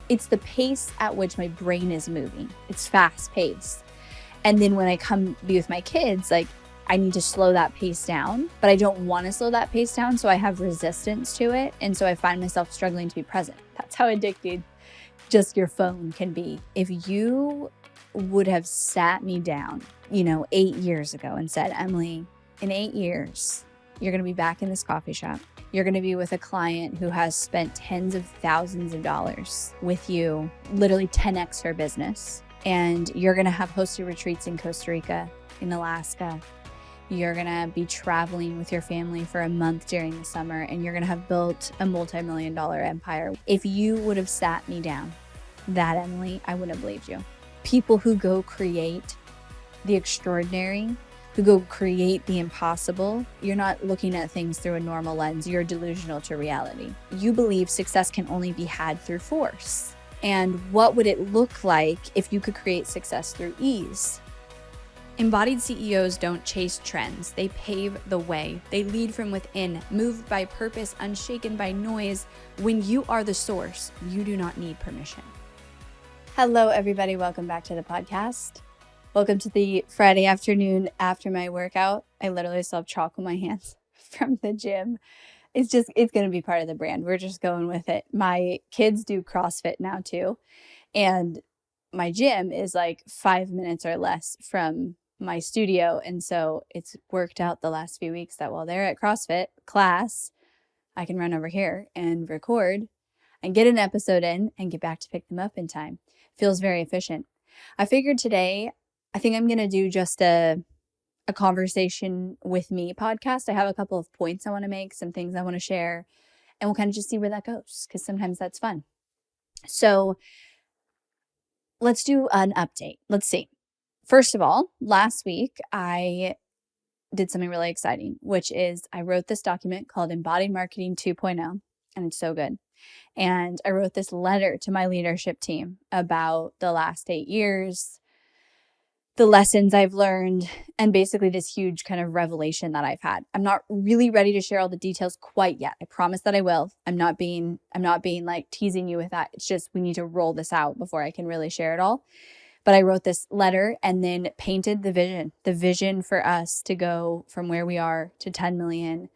It's the pace at which my brain is moving. It's fast paced. And then when I come be with my kids, like I need to slow that pace down, but I don't want to slow that pace down. So I have resistance to it. And so I find myself struggling to be present. That's how addicted just your phone can be. If you would have sat me down, 8 years ago and said, Emily, in 8 years, you're going to be back in this coffee shop. You're going to be with a client who has spent tens of thousands of dollars with you, literally 10x her business. And you're going to have hosted retreats in Costa Rica, in Alaska. You're going to be traveling with your family for a month during the summer, and you're going to have built a multi-million-dollar empire. If you would have sat me down, that Emily, I wouldn't have believed you. People who go create the extraordinary, who go create the impossible, you're not looking at things through a normal lens. You're delusional to reality. You believe success can only be had through force. And what would it look like if you could create success through ease? Embodied CEOs don't chase trends. They pave the way. They lead from within, moved by purpose, unshaken by noise. When you are the source, you do not need permission. Hello, everybody. Welcome back to the podcast. Welcome to the Friday afternoon after my workout. I literally still have chalk on my hands from the gym. It's going to be part of the brand. We're just going with it. My kids do CrossFit now too. And my gym is like 5 minutes or less from my studio. And so it's worked out the last few weeks that while they're at CrossFit class, I can run over here and record and get an episode in and get back to pick them up in time. Feels very efficient. I figured today, I think I'm going to do just a conversation with me podcast. I have a couple of points I want to make, some things I want to share, and we'll kind of just see where that goes because sometimes that's fun. So let's do an update. Let's see. First of all, last week I did something really exciting, which is I wrote this document called Embodied Marketing 2.0, and it's so good. And I wrote this letter to my leadership team about the last 8 years, the lessons I've learned, and basically this huge kind of revelation that I've had. I'm not really ready to share all the details quite yet. I promise that I will. I'm not being like teasing you with that. It's just we need to roll this out before I can really share it all. But I wrote this letter and then painted the vision for us to go from where we are to 10 million,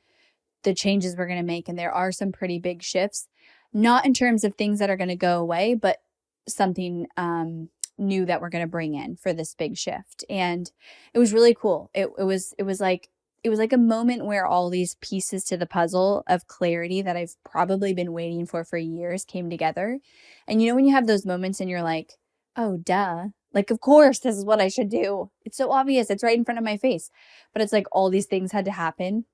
the changes we're going to make. And there are some pretty big shifts, not in terms of things that are going to go away, but something new that we're going to bring in for this big shift. And it was really cool. It was like a moment where all these pieces to the puzzle of clarity that I've probably been waiting for years came together. And when you have those moments and you're like, oh, duh, like, of course, this is what I should do. It's so obvious. It's right in front of my face. But it's like all these things had to happen,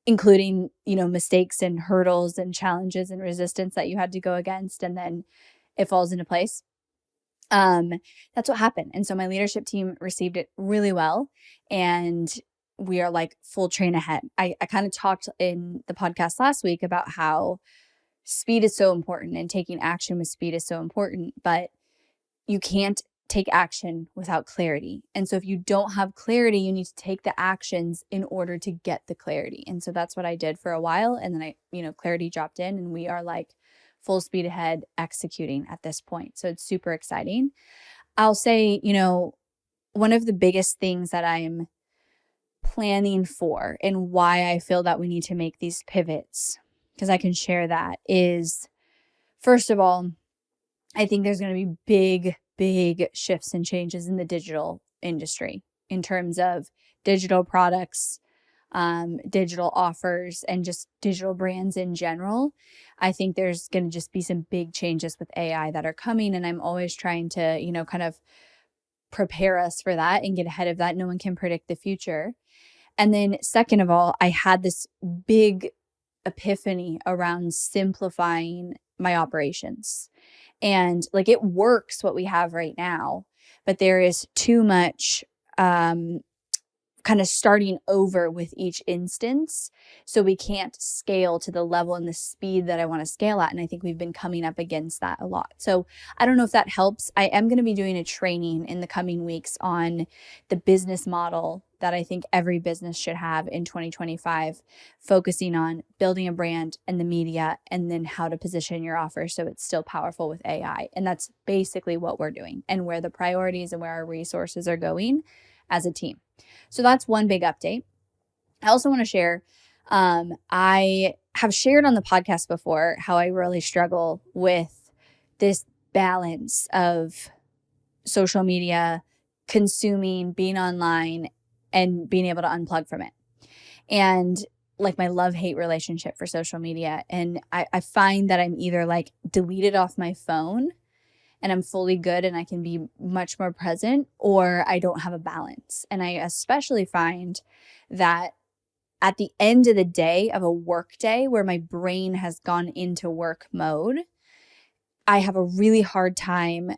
including, mistakes and hurdles and challenges and resistance that you had to go against. And then it falls into place. That's what happened. And so my leadership team received it really well. And we are like full train ahead. I kind of talked in the podcast last week about how speed is so important and taking action with speed is so important, but you can't take action without clarity. And so if you don't have clarity, you need to take the actions in order to get the clarity. And so that's what I did for a while. And then clarity dropped in and we are like full speed ahead executing at this point. So it's super exciting. I'll say, one of the biggest things that I'm planning for and why I feel that we need to make these pivots, because I can share that, is first of all, I think there's going to be big shifts and changes in the digital industry in terms of digital products, digital offers, and just digital brands in general. I think there's going to just be some big changes with AI that are coming. And I'm always trying to, kind of prepare us for that and get ahead of that. No one can predict the future. And then second of all, I had this big epiphany around simplifying my operations. And like it works what we have right now, but there is too much kind of starting over with each instance. So we can't scale to the level and the speed that I want to scale at. And I think we've been coming up against that a lot. So I don't know if that helps. I am going to be doing a training in the coming weeks on the business model that I think every business should have in 2025, focusing on building a brand and the media, and then how to position your offer so it's still powerful with AI. And that's basically what we're doing and where the priorities and where our resources are going as a team. So that's one big update. I also want to share, I have shared on the podcast before how I really struggle with this balance of social media, consuming, being online, and being able to unplug from it. And like my love-hate relationship for social media. And I find that I'm either like deleted off my phone and I'm fully good and I can be much more present, or I don't have a balance. And I especially find that at the end of the day of a work day where my brain has gone into work mode, I have a really hard time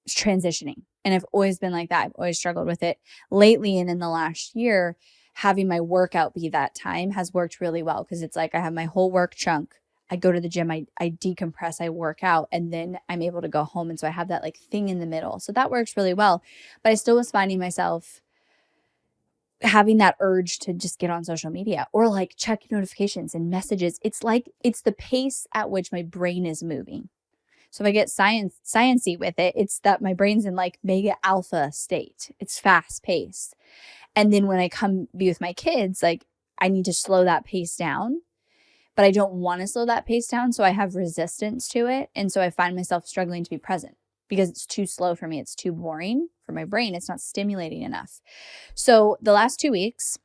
transitioning. And I've always been like that. I've always struggled with it lately. And in the last year, having my workout be that time has worked really well, because it's like I have my whole work chunk. I go to the gym, I decompress, I work out, and then I'm able to go home. And so I have that like thing in the middle. So that works really well. But I still was finding myself having that urge to just get on social media or like check notifications and messages. It's like, it's the pace at which my brain is moving. So if I get sciencey with it, it's that my brain's in like mega alpha state. It's fast paced. And then when I come be with my kids, like I need to slow that pace down, but I don't want to slow that pace down. So I have resistance to it. And so I find myself struggling to be present because it's too slow for me. It's too boring for my brain. It's not stimulating enough. So the last 2 weeks,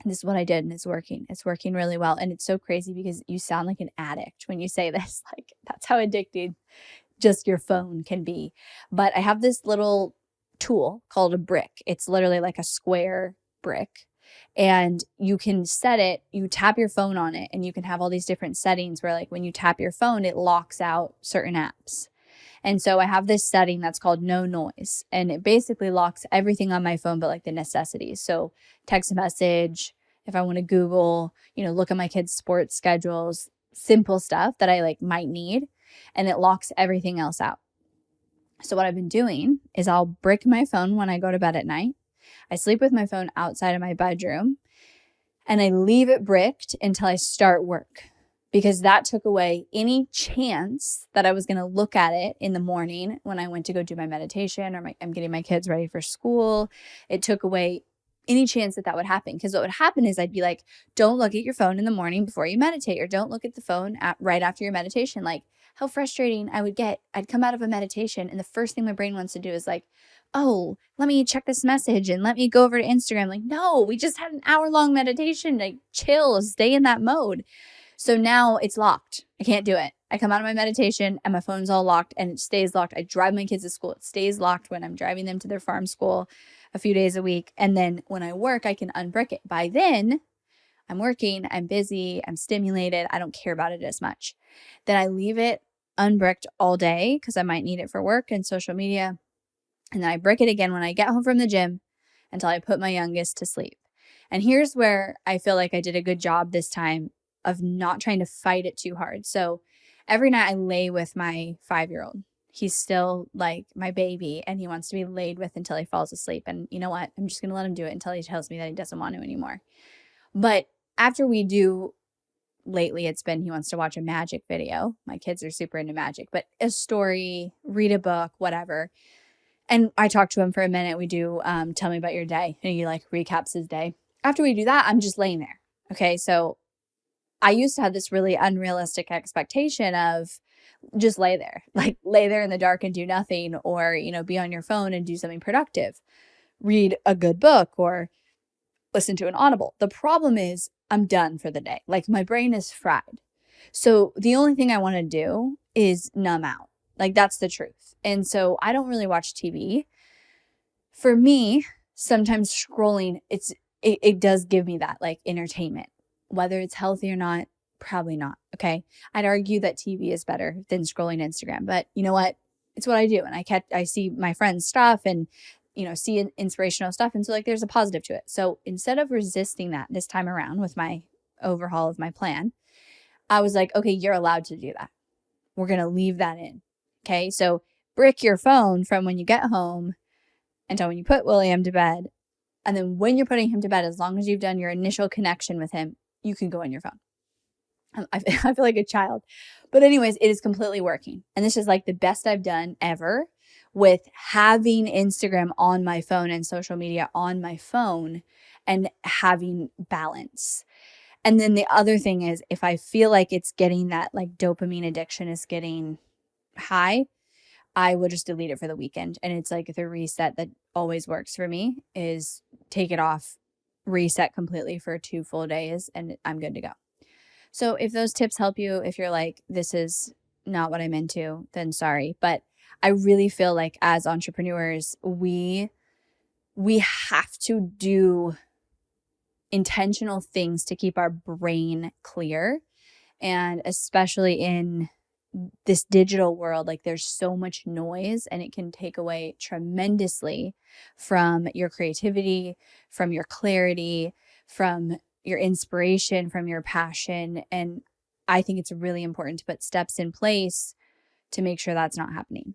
this is what I did, and it's working. It's working really well. And it's so crazy because you sound like an addict when you say this. Like, that's how addicted just your phone can be. But I have this little tool called a brick. It's literally like a square brick. And you can set it, you tap your phone on it, and you can have all these different settings where, like, when you tap your phone, it locks out certain apps. And so I have this setting that's called no noise, and it basically locks everything on my phone but like the necessities. So text a message, if I want to Google, look at my kids' sports schedules, simple stuff that I like might need, and it locks everything else out. So what I've been doing is I'll brick my phone when I go to bed at night. I sleep with my phone outside of my bedroom, and I leave it bricked until I start work, because that took away any chance that I was going to look at it in the morning when I went to go do my meditation or I'm getting my kids ready for school. It took away any chance that would happen, because what would happen is I'd be like, don't look at your phone in the morning before you meditate, or don't look at the phone right after your meditation. Like, how frustrating I would get. I'd come out of a meditation and the first thing my brain wants to do is like, oh, let me check this message and let me go over to Instagram. Like, no, we just had an hour-long meditation. Like, chill, stay in that mode. So now it's locked. I can't do it. I come out of my meditation and my phone's all locked and it stays locked. I drive my kids to school. It stays locked when I'm driving them to their farm school a few days a week. And then when I work, I can unbrick it. By then, I'm working, I'm busy, I'm stimulated. I don't care about it as much. Then I leave it unbricked all day because I might need it for work and social media. And then I brick it again when I get home from the gym until I put my youngest to sleep. And here's where I feel like I did a good job this time of not trying to fight it too hard. So every night I lay with my 5-year-old. He's still like my baby and he wants to be laid with until he falls asleep. And you know what? I'm just going to let him do it until he tells me that he doesn't want to anymore. But after we do, lately it's been he wants to watch a magic video. My kids are super into magic, but a story, read a book, whatever. And I talk to him for a minute. We do tell me about your day. And he like recaps his day. After we do that, I'm just laying there. Okay, so I used to have this really unrealistic expectation of just lay there, like lay there in the dark and do nothing, or, be on your phone and do something productive, read a good book or listen to an Audible. The problem is I'm done for the day. Like my brain is fried. So the only thing I want to do is numb out. Like that's the truth. And so I don't really watch TV. For me, sometimes scrolling, it does give me that like entertainment. Whether it's healthy or not, probably not. Okay. I'd argue that TV is better than scrolling Instagram, but you know what? It's what I do. And I see my friends' stuff and, see inspirational stuff. And so like, there's a positive to it. So instead of resisting that this time around with my overhaul of my plan, I was like, okay, you're allowed to do that. We're going to leave that in. Okay. So brick your phone from when you get home until when you put William to bed. And then when you're putting him to bed, as long as you've done your initial connection with him, you can go on your phone. I feel like a child. But anyways, it is completely working. And this is like the best I've done ever with having Instagram on my phone and social media on my phone and having balance. And then the other thing is, if I feel like it's getting that like dopamine addiction is getting high, I will just delete it for the weekend. And it's like the reset that always works for me is take it off, reset completely for 2 full days, and I'm good to go. So if those tips help you, if you're like, this is not what I'm into, then sorry. But I really feel like as entrepreneurs, we have to do intentional things to keep our brain clear. And especially in this digital world, like there's so much noise and it can take away tremendously from your creativity, from your clarity, from your inspiration, from your passion. And I think it's really important to put steps in place to make sure that's not happening.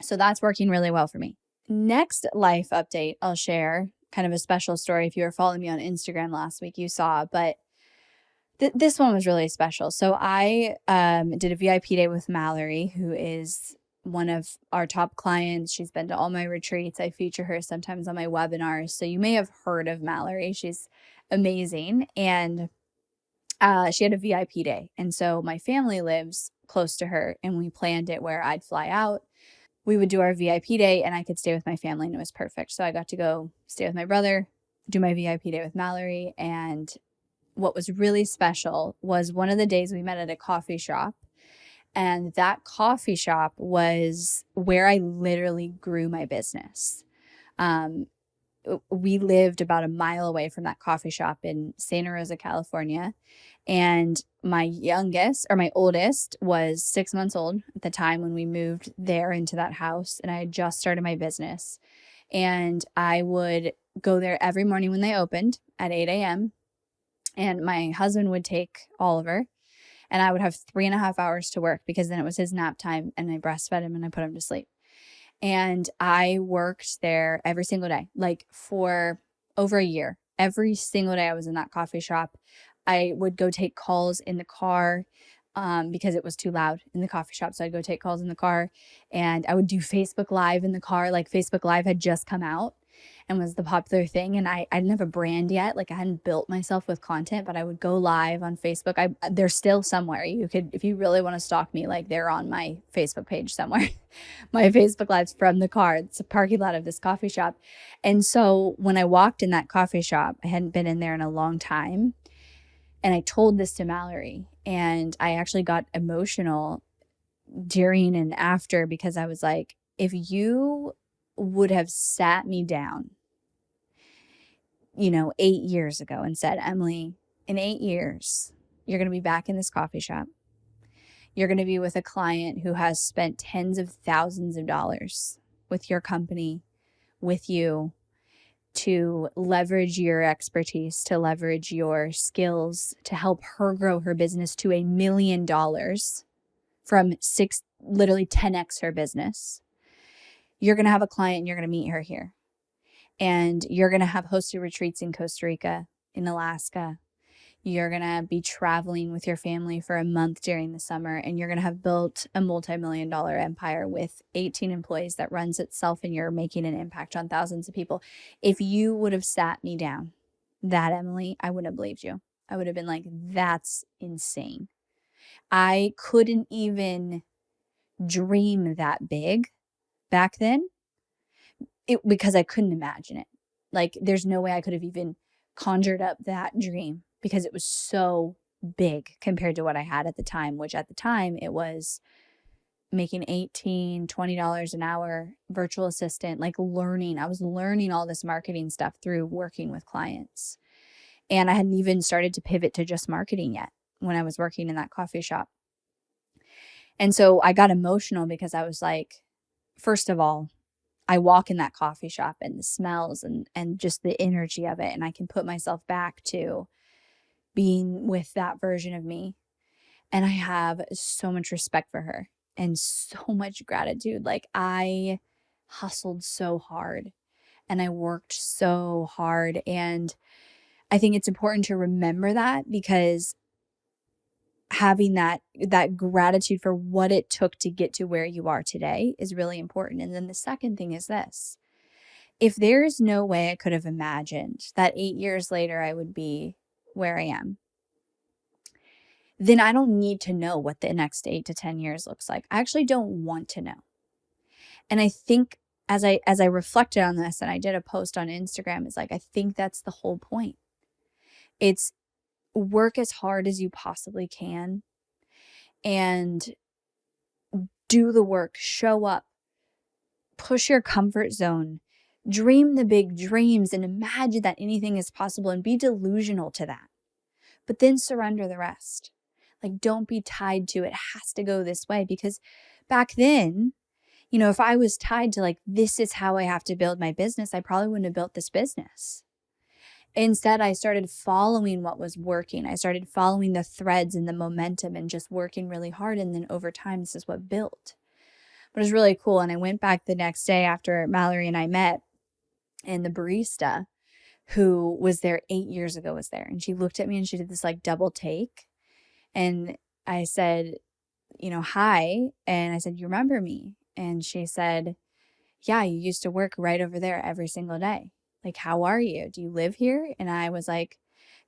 So that's working really well for me. Next life update I'll share, kind of a special story. If you were following me on Instagram last week, you saw, but this one was really special. So I did a VIP day with Mallory, who is one of our top clients. She's been to all my retreats. I feature her sometimes on my webinars. So you may have heard of Mallory. She's amazing. And she had a VIP day. And so my family lives close to her, and we planned it where I'd fly out. We would do our VIP day and I could stay with my family, and it was perfect. So I got to go stay with my brother, do my VIP day with Mallory. And what was really special was one of the days we met at a coffee shop, and that coffee shop was where I literally grew my business. We lived about a mile away from that coffee shop in Santa Rosa, California. And my oldest was 6 months old at the time when we moved there into that house. And I had just started my business. And I would go there every morning when they opened at 8 a.m. And my husband would take Oliver, and I would have 3.5 hours to work because then it was his nap time, and I breastfed him and I put him to sleep. And I worked there every single day, like for over a year. Every single day I was in that coffee shop. I would go take calls in the car because it was too loud in the coffee shop. So I'd go take calls in the car, and I would do Facebook Live in the car. Like Facebook Live had just come out and was the popular thing. And I didn't have a brand yet. Like I hadn't built myself with content, but I would go live on Facebook. They're still somewhere. You could, if you really want to stalk me, like they're on my Facebook page somewhere. My Facebook Lives from the car. It's a parking lot of this coffee shop. And so when I walked in that coffee shop, I hadn't been in there in a long time. And I told this to Mallory, and I actually got emotional during and after, because I was like, if you would have sat me down, 8 years ago and said, Emily, in 8 years, you're going to be back in this coffee shop. You're going to be with a client who has spent tens of thousands of dollars with your company, with you, to leverage your expertise, to leverage your skills, to help her grow her business to $1 million from literally 10x her business. You're going to have a client and you're going to meet her here. And you're going to have hosted retreats in Costa Rica, in Alaska. You're going to be traveling with your family for a month during the summer, and you're going to have built a multi-million-dollar empire with 18 employees that runs itself, and you're making an impact on thousands of people. If you would have sat me down, that Emily, I wouldn't have believed you. I would have been like, that's insane. I couldn't even dream that big back then because I couldn't imagine it. Like there's no way I could have even conjured up that dream, because it was so big compared to what I had at the time, which at the time it was making $18, $20 an hour, virtual assistant, like learning. I was learning all this marketing stuff through working with clients. And I hadn't even started to pivot to just marketing yet when I was working in that coffee shop. And so I got emotional because I was like, first of all, I walk in that coffee shop and the smells and just the energy of it. And I can put myself back to being with that version of me. And I have so much respect for her and so much gratitude. Like I hustled so hard and I worked so hard. And I think it's important to remember that, because having that gratitude for what it took to get to where you are today is really important. And then the second thing is this: if there is no way I could have imagined that 8 years later I would be where I am, then I don't need to know what the next 8 to 10 years looks like. I actually don't want to know. And I think as I reflected on this, and I did a post on Instagram, it's like, I think that's the whole point. It's work as hard as you possibly can and do the work, show up, push your comfort zone, dream the big dreams, and imagine that anything is possible, and be delusional to that. But then surrender the rest. Like, don't be tied to it has to go this way, because back then, if I was tied to like, this is how I have to build my business, I probably wouldn't have built this business. Instead, I started following what was working. I started following the threads and the momentum and just working really hard. And then over time, this is what built. But it was really cool. And I went back the next day after Mallory and I met, and the barista who was there 8 years ago was there. And she looked at me and she did this like double take. And I said, hi. And I said, you remember me? And she said, yeah, you used to work right over there every single day. Like, how are you? Do you live here? And I was like,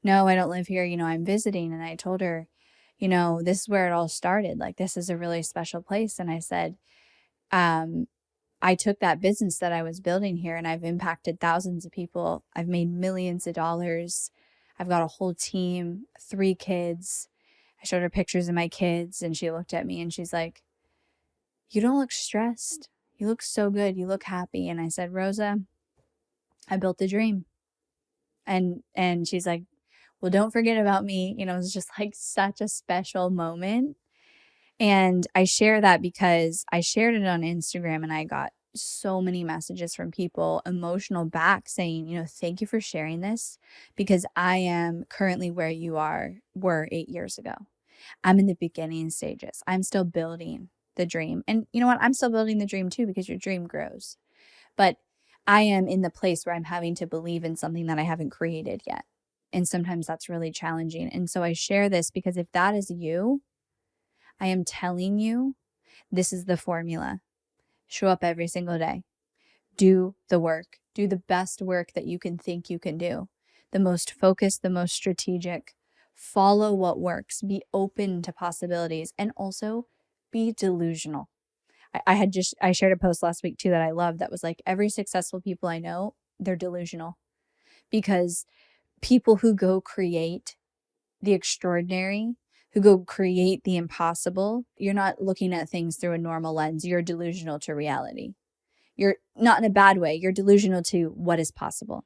no, I don't live here. I'm visiting. And I told her, this is where it all started. Like, this is a really special place. And I said, I took that business that I was building here and I've impacted thousands of people. I've made millions of dollars. I've got a whole team, 3 kids. I showed her pictures of my kids and she looked at me and she's like, you don't look stressed. You look so good. You look happy. And I said, Rosa, I built a dream. And she's like, well, don't forget about me. It was just like such a special moment. And I share that because I shared it on Instagram and I got so many messages from people, emotional back, saying, thank you for sharing this, because I am currently where you were 8 years ago. I'm in the beginning stages. I'm still building the dream. And you know what? I'm still building the dream too, because your dream grows. But I am in the place where I'm having to believe in something that I haven't created yet. And sometimes that's really challenging. And so I share this because if that is you, I am telling you, this is the formula. Show up every single day. Do the work. Do the best work that you can think you can do. The most focused, the most strategic. Follow what works. Be open to possibilities. And also be delusional. I shared a post last week too that I loved that was like, every successful people I know, they're delusional. Because people who go create the extraordinary, who go create the impossible, you're not looking at things through a normal lens. You're delusional to reality. You're not in a bad way. You're delusional to what is possible.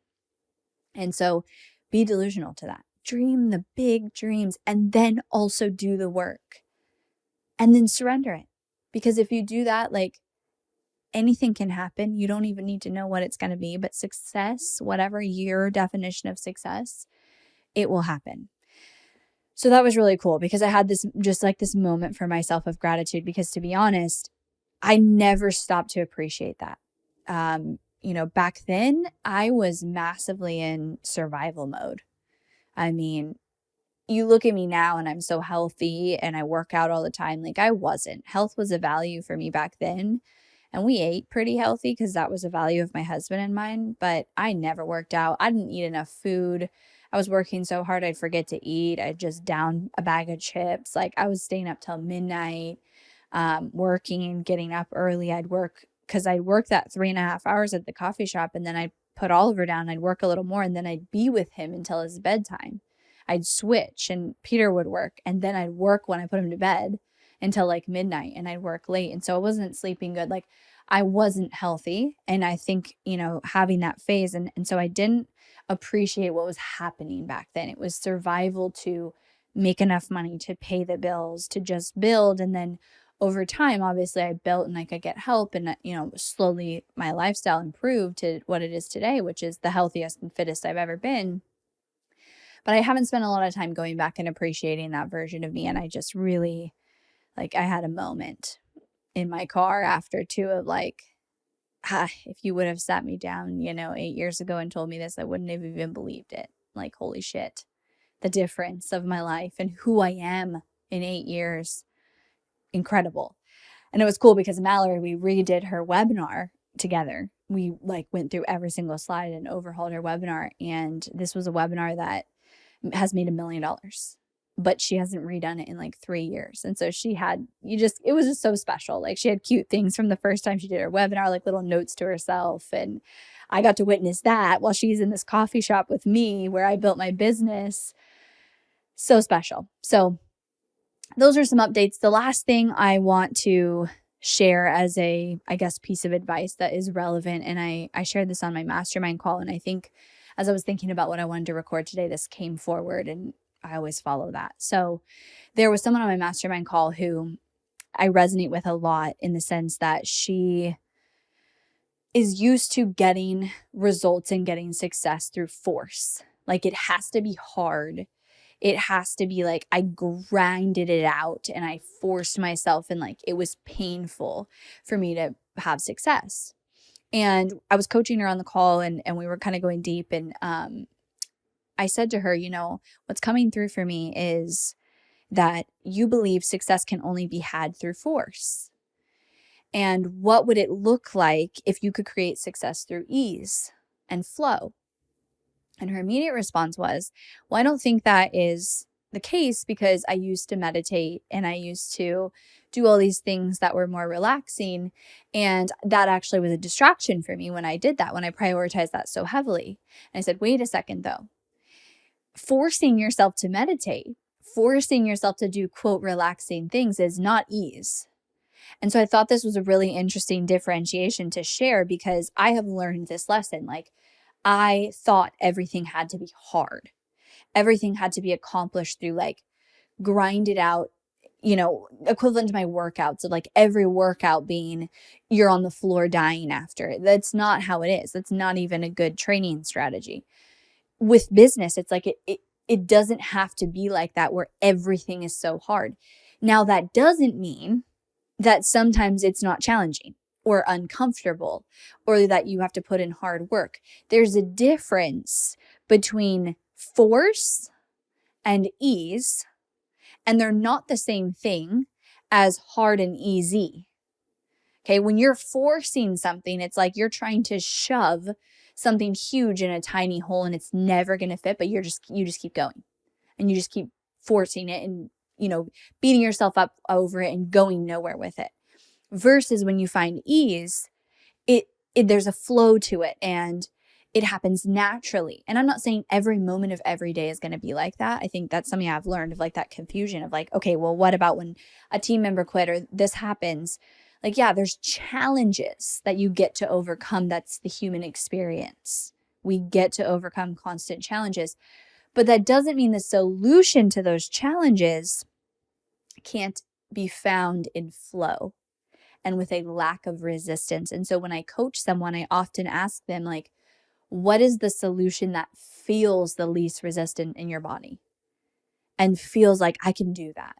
And so be delusional to that. Dream the big dreams and then also do the work and then surrender it. Because if you do that, like, anything can happen. You don't even need to know what it's going to be, but success, whatever your definition of success, it will happen. So that was really cool because I had this moment for myself of gratitude, because to be honest, I never stopped to appreciate that. Back then I was massively in survival mode. I mean, you look at me now and I'm so healthy and I work out all the time. Like, I wasn't. Health was a value for me back then. And we ate pretty healthy because that was a value of my husband and mine. But I never worked out. I didn't eat enough food. I was working so hard I'd forget to eat. I'd just down a bag of chips. Like, I was staying up till midnight, working, getting up early. I'd work because I'd work that 3.5 hours at the coffee shop, and then I'd put Oliver down. I'd work a little more, and then I'd be with him until his bedtime. I'd switch, and Peter would work, and then I'd work when I put him to bed until like midnight, and I'd work late. And so I wasn't sleeping good. Like, I wasn't healthy. And I think, having that phase. And so I didn't appreciate what was happening back then. It was survival to make enough money to pay the bills, to just build. And then over time, obviously I built and I could get help. And, slowly my lifestyle improved to what it is today, which is the healthiest and fittest I've ever been. But I haven't spent a lot of time going back and appreciating that version of me. And I just really, I had a moment in my car after too of like, if you would have sat me down, 8 years ago and told me this, I wouldn't have even believed it. Like, holy shit, the difference of my life and who I am in 8 years. Incredible. And it was cool because Mallory, we redid her webinar together. We went through every single slide and overhauled her webinar. And this was a webinar that has made $1 million, but she hasn't redone it in 3 years. And so it was just so special. She had cute things from the first time she did her webinar, little notes to herself. And I got to witness that while she's in this coffee shop with me where I built my business. So special. So those are some updates. The last thing I want to share as a, piece of advice that is relevant, and I shared this on my mastermind call, and I think as I was thinking about what I wanted to record today, this came forward, and I always follow that. So there was someone on my mastermind call who I resonate with a lot in the sense that she is used to getting results and getting success through force. It has to be hard. It has to be I grinded it out and I forced myself, and it was painful for me to have success. And I was coaching her on the call, and we were kind of going deep. And I said to her, what's coming through for me is that you believe success can only be had through force. And what would it look like if you could create success through ease and flow? And her immediate response was, well, I don't think that is the case because I used to meditate and I used to do all these things that were more relaxing. And that actually was a distraction for me when I did that, when I prioritized that so heavily. And I said, wait a second though. Forcing yourself to meditate, forcing yourself to do, quote, relaxing things is not ease. And so I thought this was a really interesting differentiation to share because I have learned this lesson. I thought everything had to be hard. Everything had to be accomplished through grind it out, equivalent to my workouts of every workout being you're on the floor dying after. That's not how it is. That's not even a good training strategy. With business, it's it doesn't have to be like that where everything is so hard. Now, that doesn't mean that sometimes it's not challenging or uncomfortable, or that you have to put in hard work. There's a difference between force and ease, and they're not the same thing as hard and easy. Okay, when you're forcing something, it's you're trying to shove something huge in a tiny hole and it's never going to fit, but you just keep going and you just keep forcing it and, beating yourself up over it and going nowhere with it. Versus when you find ease, there's a flow to it and it happens naturally. And I'm not saying every moment of every day is going to be like that. I think that's something I've learned of that confusion of okay, well, what about when a team member quit or this happens? Yeah, there's challenges that you get to overcome. That's the human experience. We get to overcome constant challenges, but that doesn't mean the solution to those challenges can't be found in flow and with a lack of resistance. And so when I coach someone, I often ask them what is the solution that feels the least resistant in your body and feels like I can do that?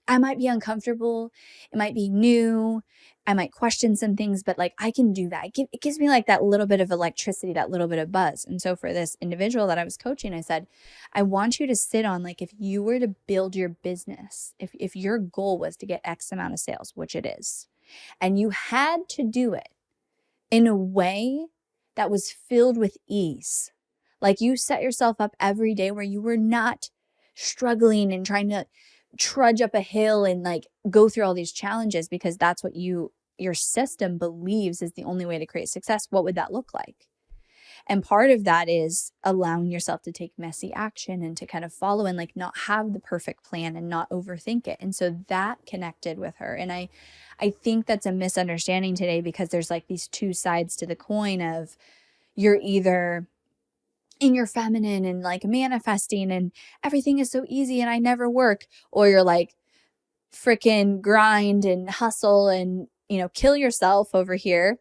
I might be uncomfortable. It might be new. I might question some things, but I can do that. It gives me that little bit of electricity, that little bit of buzz. And so for this individual that I was coaching, I said, I want you to sit on if you were to build your business, if your goal was to get X amount of sales, which it is, and you had to do it in a way that was filled with ease. You set yourself up every day where you were not struggling and trying to trudge up a hill and go through all these challenges because that's what your system believes is the only way to create success. What would that look like? And part of that is allowing yourself to take messy action and to kind of follow and not have the perfect plan and not overthink it. And so that connected with her. And I think that's a misunderstanding today because there's these two sides to the coin of you're either in your feminine and manifesting and everything is so easy and I never work, or you're freaking grind and hustle and, kill yourself over here,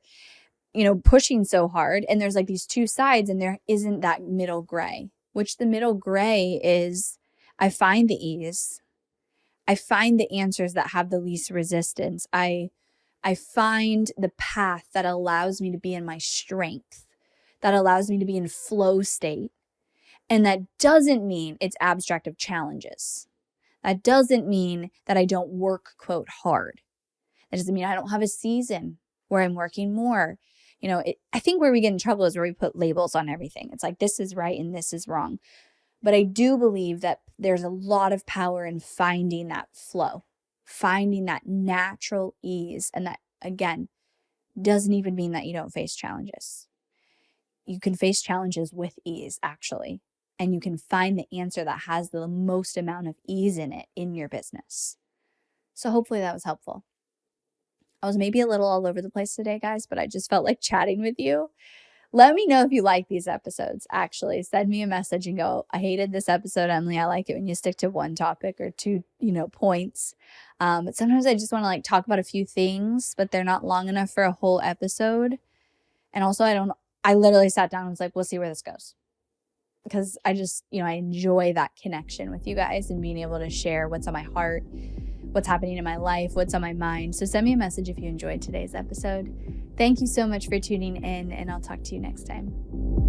pushing so hard. And there's these two sides and there isn't that middle gray, which the middle gray is I find the ease. I find the answers that have the least resistance. I I find the path that allows me to be in my strength, that allows me to be in flow state. And that doesn't mean it's abstract of challenges. That doesn't mean that I don't work, quote, hard. That doesn't mean I don't have a season where I'm working more. I think where we get in trouble is where we put labels on everything. It's like, this is right and this is wrong. But I do believe that there's a lot of power in finding that flow, finding that natural ease. And that, again, doesn't even mean that you don't face challenges. You can face challenges with ease, actually. And you can find the answer that has the most amount of ease in it in your business. So hopefully that was helpful. I was maybe a little all over the place today, guys, but I just felt like chatting with you. Let me know if you like these episodes, actually. Send me a message and go, I hated this episode, Emily. I like it when you stick to one topic or two, points. But sometimes I just want to talk about a few things, but they're not long enough for a whole episode. And also I literally sat down and was like, we'll see where this goes. Because I just, I enjoy that connection with you guys and being able to share what's on my heart, what's happening in my life, what's on my mind. So send me a message if you enjoyed today's episode. Thank you so much for tuning in, and I'll talk to you next time.